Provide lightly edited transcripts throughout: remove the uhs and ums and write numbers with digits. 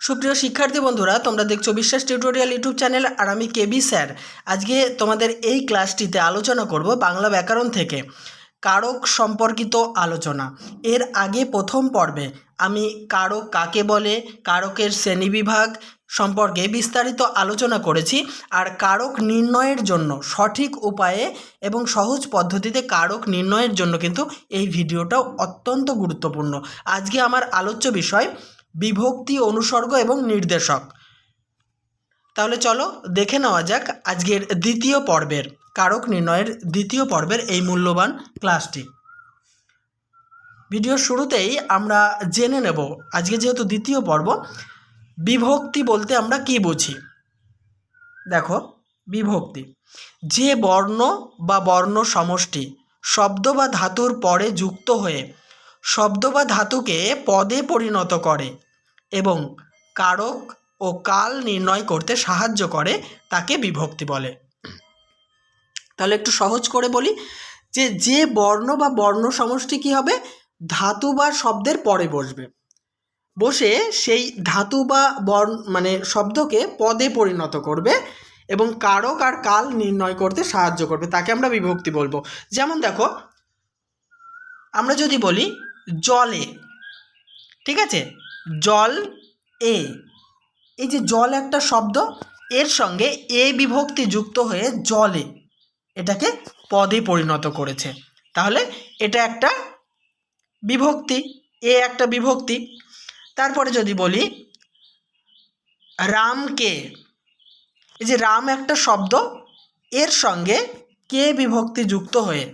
সুপ্রিয় শিক্ষার্থী বন্ধুরা, তোমরা দেখছো বিশ্বাস টিউটোরিয়াল ইউটিউব চ্যানেল আর আমি কেবি স্যার। আজকে তোমাদের এই ক্লাসটিতে আলোচনা করব বাংলা ব্যাকরণ থেকে কারক সম্পর্কিত আলোচনা। এর আগে প্রথম পর্বে আমি কারক কাকে বলে, কারকের শ্রেণীবিভাগ সম্পর্কে বিস্তারিত আলোচনা করেছি। আর কারক নির্ণয়ের জন্য সঠিক উপায়ে এবং সহজ পদ্ধতিতে কারক নির্ণয়ের জন্য কিন্তু এই ভিডিওটাও অত্যন্ত গুরুত্বপূর্ণ। আজকে আমার আলোচ্য বিষয় বিভক্তি, অনুসর্গ এবং নির্দেশক। তাহলে চলো দেখে নেওয়া যাক আজকের দ্বিতীয় পর্বের কারক নির্ণয়ের দ্বিতীয় পর্বের এই মূল্যবান ক্লাসটি। ভিডিওর শুরুতেই আমরা জেনে নেব আজকে যেহেতু দ্বিতীয় পর্ব, বিভক্তি বলতে আমরা কি বুঝি। দেখো, বিভক্তি যে বর্ণ বা বর্ণ সমষ্টি শব্দ বা ধাতুর পরে যুক্ত হয়ে শব্দ বা ধাতুকে পদে পরিণত করে এবং কারক ও কাল নির্ণয় করতে সাহায্য করে তাকে বিভক্তি বলে। তাহলে একটু সহজ করে বলি যে বর্ণ বা বর্ণ সমষ্টি কী হবে, ধাতু বা শব্দের পরে বসে সেই ধাতু বা শব্দকে পদে পরিণত করবে এবং কারক আর কাল নির্ণয় করতে সাহায্য করবে, তাকে আমরা বিভক্তি বলবো। যেমন দেখো, আমরা যদি বলি জলে, ঠিক আছে, জল এ, এই যে জল একটা শব্দ, এর সঙ্গে এ বিভক্তি যুক্ত হয়ে জলে এটাকে পদে পরিণত করেছে, তাহলে এটা একটা বিভক্তি, এ একটা বিভক্তি। তারপরে যদি বলি রামকে, এই যে রাম একটা শব্দ, এর সঙ্গে কে বিভক্তি যুক্ত হয়ে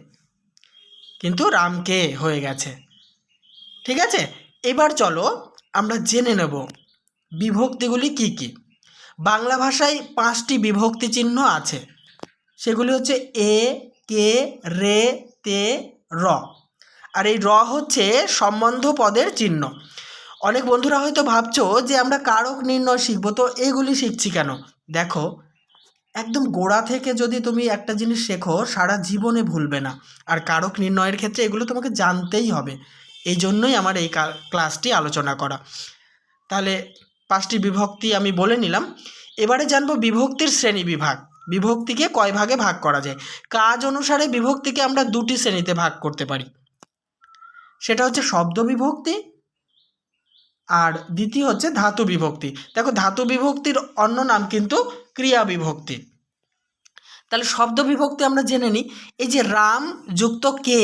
কিন্তু রামকে হয়ে গেছে, ঠিক আছে। এবার চলো আমরা জেনে নেব বিভক্তিগুলি কি কি। বাংলা ভাষায় 5টি বিভক্তি চিহ্ন আছে, সেগুলি হচ্ছে এ, কে, রে, তে, র। আর এই র হচ্ছে সম্বন্ধ পদের চিহ্ন। অনেক বন্ধুরা হয়তো ভাবছো যে আমরা কারক নির্ণয় শিখবো, তো এগুলি শিখছি কেন। দেখো, একদম গোড়া থেকে যদি তুমি একটা জিনিস শেখো সারা জীবনে ভুলবে না, আর কারক নির্ণয়ের ক্ষেত্রে এগুলো তোমাকে জানতেই হবে। এই জন্যই আমার এই ক্লাসটি আলোচনা করা। তাহলে 5টি বিভক্তি আমি বলে নিলাম। এবারে জানবো বিভক্তির শ্রেণী বিভাগ। বিভক্তিকে কয় ভাগে ভাগ করা যায়। কাজ অনুসারে বিভক্তিকে আমরা 2টি শ্রেণীতে ভাগ করতে পারি, সেটা হচ্ছে শব্দ বিভক্তি আর দ্বিতীয় হচ্ছে ধাতু বিভক্তি। দেখো, ধাতু বিভক্তির অন্য নাম কিন্তু ক্রিয়া বিভক্তি। তাহলে শব্দ বিভক্তি আমরা জেনে নিই। এই যে রাম যুক্ত কে,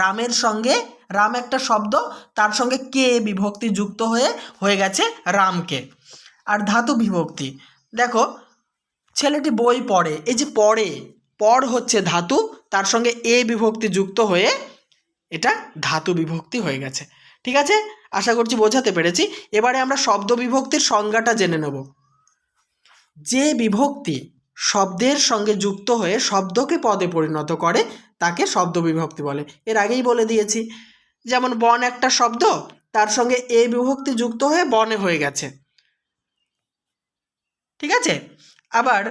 রামের সঙ্গে, রাম একটা শব্দ, তার সঙ্গে কে বিভক্তি যুক্ত হয়ে গেছে রামকে। আর ধাতু বিভক্তি, দেখো, ছেলেটি বই পড়ে, এই যে পড়ে, পড় হচ্ছে ধাতু, তার সঙ্গে এ বিভক্তি যুক্ত হয়ে এটা ধাতু বিভক্তি হয়ে গেছে, ঠিক আছে। আশা করছি বোঝাতে পেরেছি। এবারে আমরা শব্দ বিভক্তির সংজ্ঞাটা জেনে নেব। যে বিভক্তি শব্দের সঙ্গে যুক্ত হয়ে শব্দকে পদে পরিণত করে তাকে শব্দ বিভক্তি বলে। এর আগেই বলে দিয়েছি, যেমন বন একটা শব্দ, তার সঙ্গে এ বিভক্তি যুক্ত হয়ে বনে হয়ে গেছে, ঠিক আছে। আবার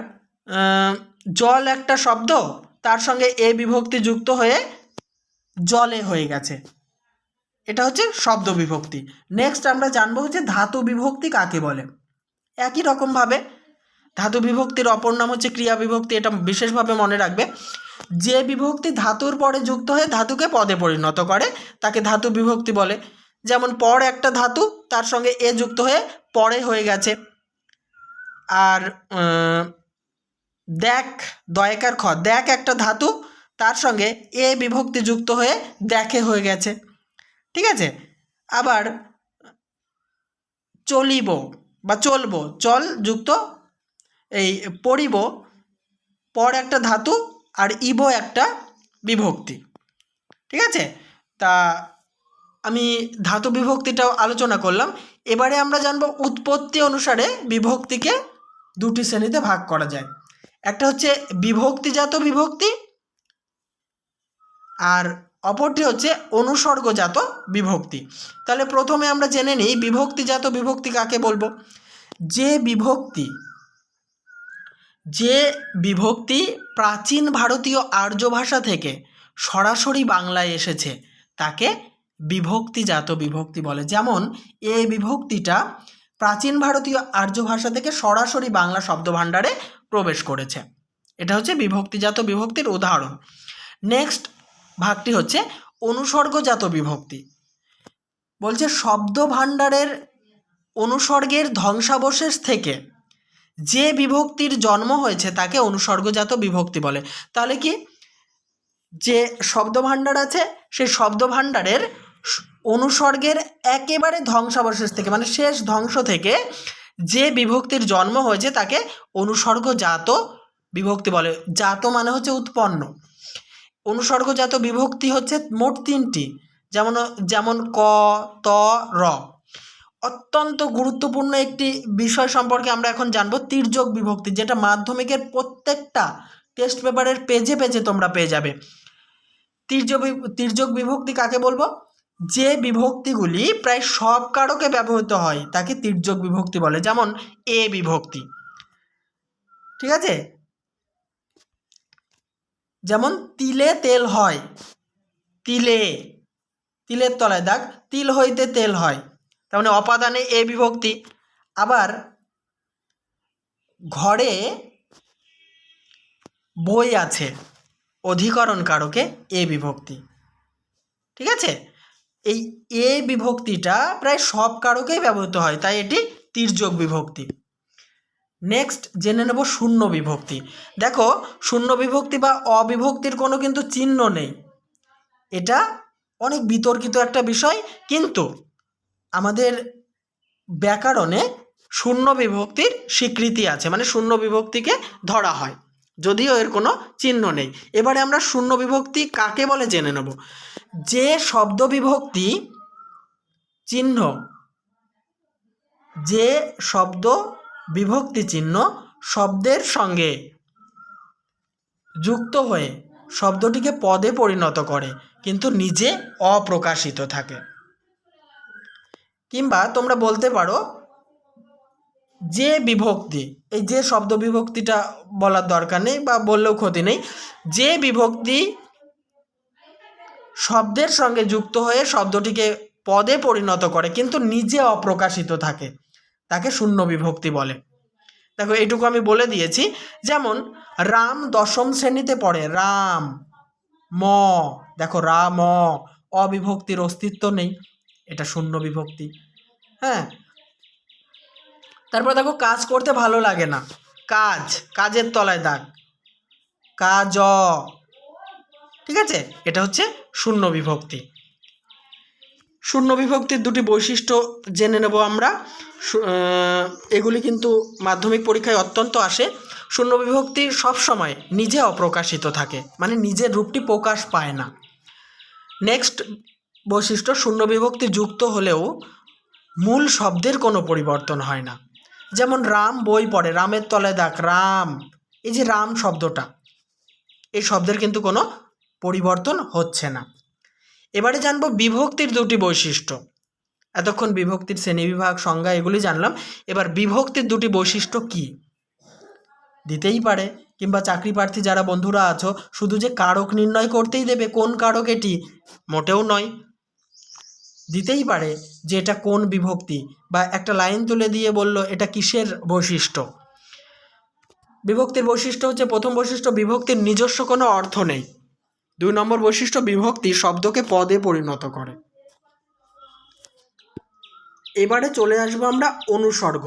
জল একটা শব্দ, তার সঙ্গে এ বিভক্তি যুক্ত হয়ে জলে হয়ে গেছে, এটা হচ্ছে শব্দ বিভক্তি। নেক্সট আমরা জানবো হচ্ছে ধাতু বিভক্তি কাকে বলে। একই রকমভাবে ধাতু বিভক্তির অপর নাম হচ্ছে ক্রিয়া বিভক্তি, এটা বিশেষভাবে মনে রাখবে। যে বিভক্তি ধাতুর পরে যুক্ত হয়ে ধাতুকে পদে পরিণত করে তাকে ধাতু বিভক্তি বলে। যেমন পর একটা ধাতু, তার সঙ্গে এ যুক্ত হয়ে পরে হয়ে গেছে। আর দেখ, দয়কার খ, দেখ একটা ধাতু, তার সঙ্গে এ বিভক্তি যুক্ত হয়ে দেখে হয়ে গেছে, ঠিক আছে। আবার চলিব বা চলবো, চল যুক্ত এই পড়িব, পর একটা ধাতু আর ইব একটা বিভক্তি, ঠিক আছে। তা আমি ধাতু বিভক্তিটাও আলোচনা করলাম। এবারে আমরা জানবো উৎপত্তি অনুসারে বিভক্তিকে 2টি শ্রেণীতে ভাগ করা যায়। একটা হচ্ছে বিভক্তিজাত বিভক্তি, আর অপরটি হচ্ছে অনুসর্গজাত বিভক্তি। তাহলে প্রথমে আমরা জেনে নিই বিভক্তিজাত বিভক্তি কাকে বলবো। যে বিভক্তি প্রাচীন ভারতীয় আর্য ভাষা থেকে সরাসরি বাংলায় এসেছে তাকে বিভক্তিজাত বিভক্তি বলে। যেমন এ বিভক্তিটা প্রাচীন ভারতীয় আর্য ভাষা থেকে সরাসরি বাংলা শব্দভাণ্ডারে প্রবেশ করেছে। এটা হচ্ছে বিভক্তিজাত বিভক্তির উদাহরণ। নেক্সট ভাগটি হচ্ছে অনুসর্গজাত বিভক্তি। বলছে শব্দভাণ্ডারের অনুসর্গের ধ্বংসাবশেষ থেকে যে বিভক্তির জন্ম হয়েছে তাকে অনুসর্গজাত বিভক্তি বলে। তাহলে কি, যে শব্দভাণ্ডার আছে সেই শব্দভাণ্ডারের অনুসর্গের একেবারে ধ্বংসাবশেষ থেকে, মানে শেষ ধ্বংস থেকে যে বিভক্তির জন্ম হয়েছে তাকে অনুসর্গজাত বিভক্তি বলে। জাত মানে হচ্ছে উৎপন্ন। অনুসর্গজাত বিভক্তি হচ্ছে মোট 3টি, যেমন ক, ত, র। অত্যন্ত গুরুত্বপূর্ণ একটি বিষয় সম্পর্কে আমরা এখন জানবো, তির্যক বিভক্তি, যেটা মাধ্যমিকের প্রত্যেকটা টেস্ট পেপারের পেজে পেজে তোমরা পেয়ে যাবে। তির্যক বিভক্তি কাকে বলবো? যে বিভক্তিগুলি প্রায় সব কারকে ব্যবহৃত হয় তাকে তির্যক বিভক্তি বলে। যেমন এ বিভক্তি, ঠিক আছে? যেমন তিলে তেল হয়, তিলে, তিলের তলায় দাগ, তিল হইতে তেল হয়, তার মানে অপাদানে এ বিভক্তি। আবার ঘরে বই আছে, অধিকরণ কারকে এ বিভক্তি, ঠিক আছে? এই এ বিভক্তিটা প্রায় সব কারকেই ব্যবহৃত হয়, তাই এটি তির্যক বিভক্তি। নেক্সট জেনে নেব শূন্য বিভক্তি। দেখো, শূন্য বিভক্তি বা অবিভক্তির কোনো কিন্তু চিহ্ন নেই। এটা অনেক বিতর্কিত একটা বিষয়, কিন্তু আমাদের ব্যাকরণে শূন্য বিভক্তির স্বীকৃতি আছে, মানে শূন্য বিভক্তিকে ধরা হয়, যদিও এর কোনো চিহ্ন নেই। এবারে আমরা শূন্য বিভক্তি কাকে বলে জেনে নেব। যে শব্দ বিভক্তি চিহ্ন, যে শব্দ বিভক্তি চিহ্ন শব্দের সঙ্গে যুক্ত হয়ে শব্দটিকে পদে পরিণত করে কিন্তু নিজে অপ্রকাশিত থাকে। কিংবা তোমরা বলতে পারো যে বিভক্তি, এই যে শব্দ বিভক্তিটা বলার দরকার নেই বা বললেও ক্ষতি নেই, যে বিভক্তি শব্দের সঙ্গে যুক্ত হয়ে শব্দটিকে পদে পরিণত করে কিন্তু নিজে অপ্রকাশিত থাকে তাকে শূন্য বিভক্তি বলে। দেখো, এইটুকু আমি বলে দিয়েছি। যেমন রাম 10ম শ্রেণীতে পড়ে, রাম, ম, দেখো রা ম, অবিভক্তির অস্তিত্ব নেই, এটা শূন্য বিভক্তি। হ্যাঁ, তারপর দেখো কাজ করতে ভালো লাগে না, কাজ, কাজের তলায় দাগ, কাজ, ঠিক আছে? এটা হচ্ছে শূন্য বিভক্তি। শূন্য বিভক্তির দুটি বৈশিষ্ট্য জেনে নেব আমরা। এগুলি কিন্তু মাধ্যমিক পরীক্ষায় অত্যন্ত আসে। শূন্য বিভক্তি সবসময় নিজে অপ্রকাশিত থাকে, মানে নিজের রূপটি প্রকাশ পায় না। নেক্সট বৈশিষ্ট্য, শূন্য বিভক্তি যুক্ত হলেও মূল শব্দের কোনো পরিবর্তন হয় না। যেমন রাম বই পড়ে, রামের তলায় দাগ, রাম, এই যে রাম শব্দটা, এই শব্দের কিন্তু কোনো পরিবর্তন হচ্ছে না। এবারে জানবো বিভক্তির দুটি বৈশিষ্ট্য। এতক্ষণ বিভক্তির শ্রেণীবিভাগ, সংজ্ঞা এগুলি জানলাম। এবার বিভক্তির দুটি বৈশিষ্ট্য কি? দিতেই পারে, কিংবা চাকরি প্রার্থী যারা বন্ধুরা আছো, শুধু যে কারক নির্ণয় করতেই দেবে কোন কারক এটি, মোটেও নয়। দিতেই পারে যে এটা কোন বিভক্তি, বা একটা লাইন তুলে দিয়ে বলল এটা কিসের বৈশিষ্ট্য। বিভক্তির বৈশিষ্ট্য হচ্ছে, প্রথম বৈশিষ্ট্য, বিভক্তির নিজস্ব কোনো অর্থ নেই। 2 নম্বর বৈশিষ্ট্য, বিভক্তি শব্দকে পদে পরিণত করে। এবারে চলে আসবো আমরা অনুসর্গ।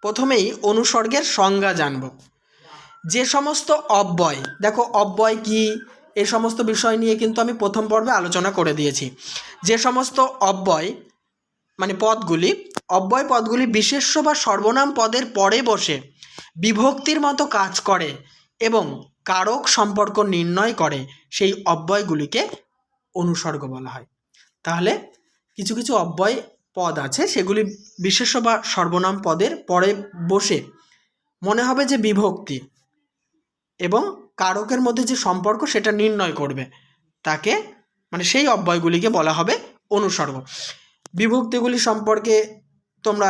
প্রথমেই অনুসর্গের সংজ্ঞা জানব। যে সমস্ত অব্যয়, দেখো অব্যয় কি, এই সমস্ত বিষয় নিয়ে কিন্তু আমি প্রথম পর্বে আলোচনা করে দিয়েছি। যে সমস্ত অব্যয় মানে পদগুলি, অব্যয় পদগুলি বিশেষ্য বা সর্বনাম পদের পরে বসে বিভক্তির মতো কাজ করে এবং কারক সম্পর্ক নির্ণয় করে, সেই অব্যয়গুলিকে অনুসর্গ বলা হয়। তাহলে কিছু কিছু অব্যয় পদ আছে, সেগুলি বিশেষ্য বা সর্বনাম পদের পরে বসে মনে হবে যে বিভক্তি এবং কারকের মধ্যে যে সম্পর্ক সেটা নির্ণয় করবে, তাকে মানে সেই অব্যয়গুলিকে বলা হবে অনুসর্গ। বিভক্তিগুলি সম্পর্কে তোমরা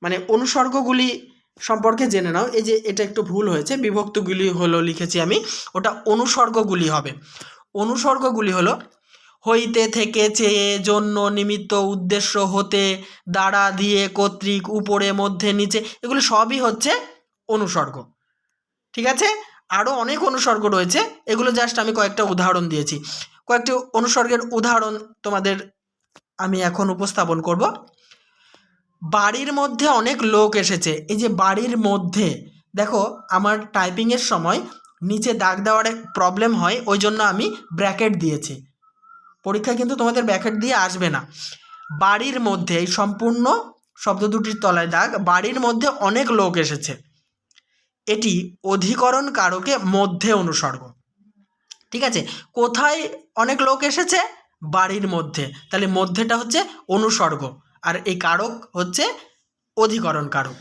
মানে অনুসর্গগুলি সম্পর্কে জেনে নাও। এই যে এটা একটু ভুল হয়েছে, বিভক্তিগুলি হলো লিখেছি আমি, ওটা অনুসর্গগুলি হবে। অনুসর্গগুলি হলো হইতে থেকে চেয়ে জন্য নিমিত্ত উদ্দেশ্য হতে দ্বারা দিয়ে কর্তৃক উপরে মধ্যে নিচে এগুলো সবই হচ্ছে অনুসর্গ। ঠিক আছে, আরও অনেক অনুসর্গ রয়েছে, এগুলো জাস্ট আমি কয়েকটা উদাহরণ দিয়েছি। কয়েকটি অনুসর্গের উদাহরণ তোমাদের আমি এখন উপস্থাপন করব। বাড়ির মধ্যে অনেক লোক এসেছে, এই যে বাড়ির মধ্যে, দেখো আমার টাইপিংয়ের সময় নিচে দাগ দেওয়ার প্রবলেম হয়, ওই জন্য আমি ব্র্যাকেট দিয়েছি। পরীক্ষায় কিন্তু তোমাদের ব্র্যাকেট দিয়ে আসবে না। বাড়ির মধ্যে, এই সম্পূর্ণ শব্দ দুটির তলায় দাগ, বাড়ির মধ্যে অনেক লোক এসেছে, এটি অধিকরণ কারকে মধ্যে অনুসর্গ। ঠিক আছে, কোথায় অনেক লোক এসেছে? বাড়ির মধ্যে, তাহলে মধ্যেটা হচ্ছে অনুসর্গ আর এই কারক হচ্ছে অধিকরণ কারক।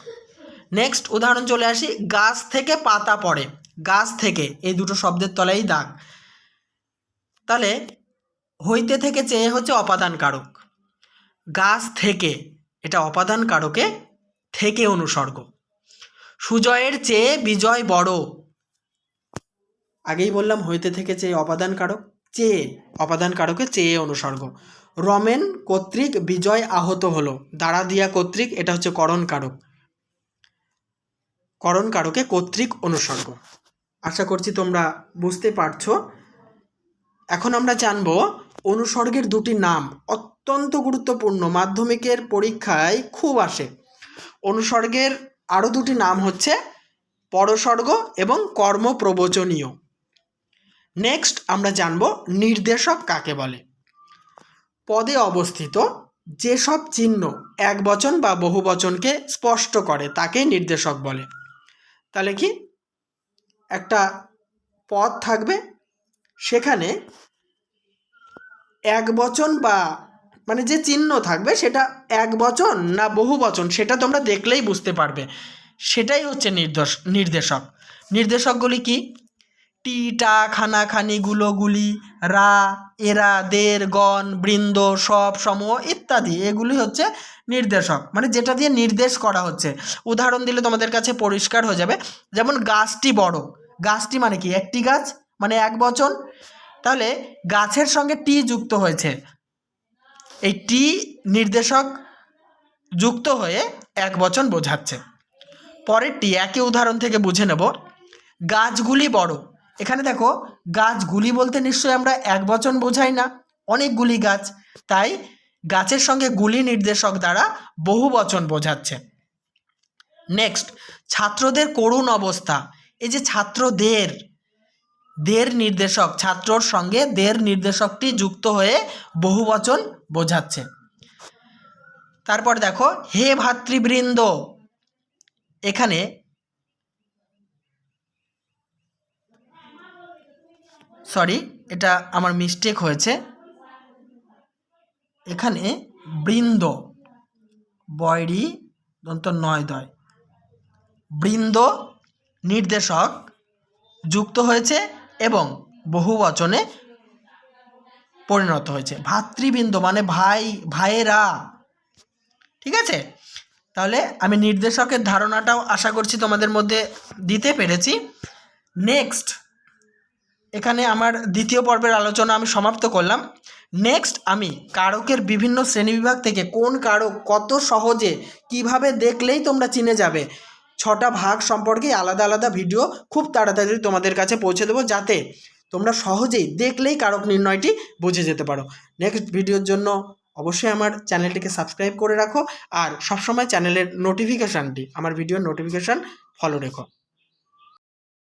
নেক্সট উদাহরণ চলে আসি, গাছ থেকে পাতা পড়ে, গাছ থেকে এই দুটো শব্দের তলায় দাগ, তাহলে হইতে থেকে চেয়ে হচ্ছে অপাদান কারক, গাছ থেকে এটা অপাদান কারকে থেকে অনুসর্গ। সুজয়ের চেয়ে বিজয় বড়, আগেই বললাম হইতে থেকে চেয়ে অপাদান কারক, চেয়ে অপাদান কারকে চেয়ে অনুসর্গ। রমেন কর্তৃক বিজয় আহত হলো, দ্বারা দিয়া কর্তৃক এটা হচ্ছে করণ কারক, করণ কারকে কর্তৃক অনুসর্গ। আশা করছি তোমরা বুঝতে পারছো। এখন আমরা জানব অনুসর্গের দুটি নাম, অত্যন্ত গুরুত্বপূর্ণ, মাধ্যমিকের পরীক্ষায় খুব আসে। অনুসর্গের আরও দুটি নাম হচ্ছে পরসর্গ এবং কর্মপ্রবচনীয়। নেক্সট আমরা জানব নির্দেশক কাকে বলে। পদে অবস্থিত যেসব চিহ্ন একবচন বা বহুবচনকে স্পষ্ট করে তাকে নির্দেশক বলে। তাহলে কি, একটা পদ থাকবে, সেখানে একবচন বা মানে যে চিহ্ন থাকবে সেটা একবচন না বহুবচন সেটা তোমরা দেখলেই বুঝতে পারবে, সেটাই হচ্ছে নির্দেশক। নির্দেশকগুলি কি? টি, টা, খানা, খানি, গুলো, গুলি, রা, এরা, দের, গণ, বৃন্দ, সব, সমূহ ইত্যাদি, এগুলি হচ্ছে নির্দেশক, মানে যেটা দিয়ে নির্দেশ করা হচ্ছে। উদাহরণ দিলে তোমাদের কাছে পরিষ্কার হয়ে যাবে। যেমন গাছটি বড়, গাছটি মানে কি? একটি গাছ, মানে এক বচন, তাহলে গাছের সঙ্গে টি যুক্ত হয়েছে, এই টি নির্দেশক যুক্ত হয়ে এক বচন বোঝাচ্ছে। পরেরটি একই উদাহরণ থেকে বুঝে নেব, গাছগুলি বড়। এখানে দেখো, গাছগুলি বলতে নিশ্চয়ই আমরা এক বচন বোঝাই না, অনেকগুলি গাছ, তাই গাছের সঙ্গে গুলি নির্দেশক দ্বারা বহু বচন বোঝাচ্ছে। নেক্সট, ছাত্রদের করুণ অবস্থা, এই যে ছাত্রদের, দের নির্দেশক, ছাত্রর সঙ্গে দের নির্দেশকটি যুক্ত হয়ে বহু বচন বোঝাচ্ছে। তারপর দেখো, হে ভাতৃবৃন্দ, এখানে সরি এটা আমার মিস্টেক হয়েছে, এখানে বৃন্দ বয়রি দন্ত নয় দয়, বৃন্দ নির্দেশক যুক্ত হয়েছে এবং বহু বচনে পরিণত হয়েছে। ভাতৃবৃন্দ মানে ভাই, ভাইয়েরা। ঠিক আছে, তাহলে আমি নির্দেশকের ধারণাটাও আশা করছি তোমাদের মধ্যে দিতে পেরেছি। নেক্সট, এখানে আমার দ্বিতীয় পর্বের আলোচনা আমি সমাপ্ত করলাম। নেক্সট আমি কারকের বিভিন্ন শ্রেণীবিভাগ থেকে কোন কারক কত সহজে কিভাবে দেখলেই তোমরা চিনে যাবে, 6টা ভাগ সম্পর্কে আলাদা আলাদা ভিডিও খুব তাড়াতাড়ি তোমাদের কাছে পৌঁছে দেবো, যাতে তোমরা সহজেই দেখলেই কারক নির্ণয়টি বুঝে যেতে পারো। নেক্সট ভিডিওর জন্য অবশ্যই আমার চ্যানেলটিকে সাবস্ক্রাইব করে রাখো আর সবসময় চ্যানেলের নোটিফিকেশানটি, আমার ভিডিওর নোটিফিকেশান ফলো রেখো।